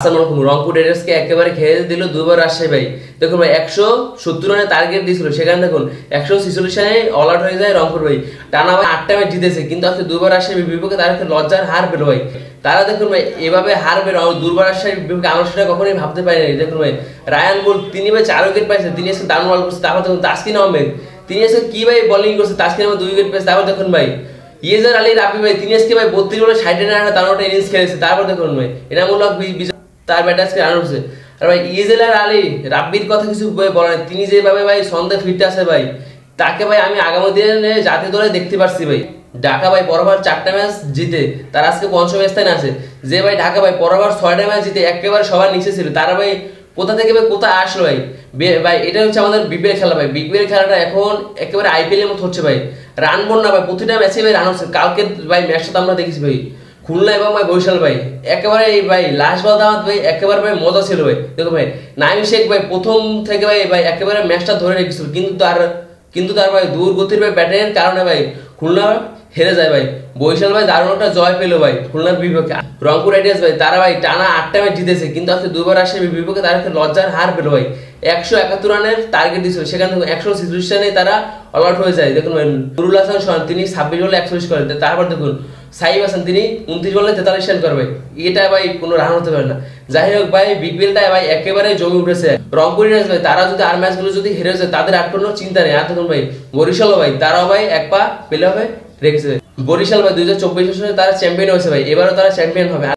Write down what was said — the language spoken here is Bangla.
রংপুর রাইডার্সকে একেবারে খেয়ে দিল দুবার রাজশাহী ভাই। দেখুন ভাই 170 রানের টার্গেট দিয়েছিল, সেখানে দেখুন 146 রানে অল আউট হয়ে যায় রংপুর ভাই। টানা ভাই 8টা ম্যাচ জিতেছে, কিন্তু আজকে দুবার রাজশাহীর বিপক্ষে তারা লজ্জার হার পেল ভাই। তারা দেখুন ভাই এভাবে হার পেল দুবার রাজশাহীর বিপক্ষে, আমরা সেটা কখনোই ভাবতে পারি নাই। দেখুন ভাই রায়ান বোল্ট তিনি ভাই 4 উইকেট পাইছে, তিনি আজকে দারুণ বল করছে। তারপর দেখুন তাসকিন আহমেদ তিনি আজকে কি ভাই বোলিং করছে, তাসকিন আহমেদ 2 উইকেট পেয়েছে। তারপর দেখুন ভাই ইয়েজার আলী রাব্বি ভাই তিনি আজকে ভাই 32 বলে 60 রানের দারুণ একটা ইনিংস খেলেছে। তারপর দেখুন ভাই এনামুল্লাহ তার ব্যাট আজকে রান উঠছে। আর ভাই ইয়েজার আলী রাব্বির কথা কিছু বলে না, তিনি যেভাবে ভাই সন্ধ্যে ফিরতে আসে ভাই, তাকে ভাই আমি আগামী দিনে জাতীয় দলে দেখতে পারছি ভাই। ঢাকা ভাই পরবার 4টা ম্যাচ জিতে তার আজকে পঞ্চম স্থানে আছে। যে ভাই ঢাকা ভাই পরবার 6টা ম্যাচ জিতে একেবারে সবার নিচে ছিল, তারা ভাই কোথা থেকে ভাই কোথায় আসলো ভাই। ভাই এটা হচ্ছে আমাদের বিপিএল খেলা ভাই। বিপিএল খেলাটা এখন একেবারে আইপিএল এর মতো হচ্ছে ভাই। রান বন্যা ভাই, প্রতিটা ম্যাচে ভাই রান হচ্ছে। কালকে ভাই ম্যাচটা তো আমরা দেখেছি ভাই, খুলনা এবং ভাই বরিশাল ভাই একেবারে ভাই লাস্ট বল দামাত ভাই একেবারে ভাই মজা ছিল ভাই। দেখো ভাই নাইম শেখ ভাই প্রথম থেকে ভাই একেবারে ম্যাচটা ধরে রেখেছিল, কিন্তু তার ভাই দূর গতির ভাই ব্যাটের কারণে ভাই খুলনা হেরে যায় ভাই। বরিশাল ভাই দারুণ একটা জয় পেল ভাই খুলনার বিপক্ষে। রংপুর রাইডার্স ভাই তারা ভাই টানা 8টা ম্যাচ জিতেছে, কিন্তু আজকে দুবার রাজশাহীর বিপক্ষে তারা লজ্জার হার পেল ভাই। 171 রানের টার্গেট দিয়েছিল, সেখান থেকে 146 রানে তারা অল আউট হয়ে যায়। দেখুন ভাই নুরুল হাসান সোহান তিনি 26 বলে 41 করেন। তারপর দেখুন সাইব হাসান তিনি 29 বলে 43 রান করবে, এটা ভাই কোনো রান হতে পারে না। যাই হোক ভাই বিপিএলটা ভাই একেবারে জমে উঠেছে। রংপুর রাইডার্স ভাই তারা যদি আর ম্যাচগুলো যদি হেরে যায় তাদের আর কোনো চিন্তা নেই। আর দেখুন ভাই বরিশাল ভাই তারাও ভাই এক পা পেলে হবে রেখেছে। বরিশাল ভাই 2024 সালে তারা চ্যাম্পিয়ন হয়েছে ভাই, এবারও তারা চ্যাম্পিয়ন হবে।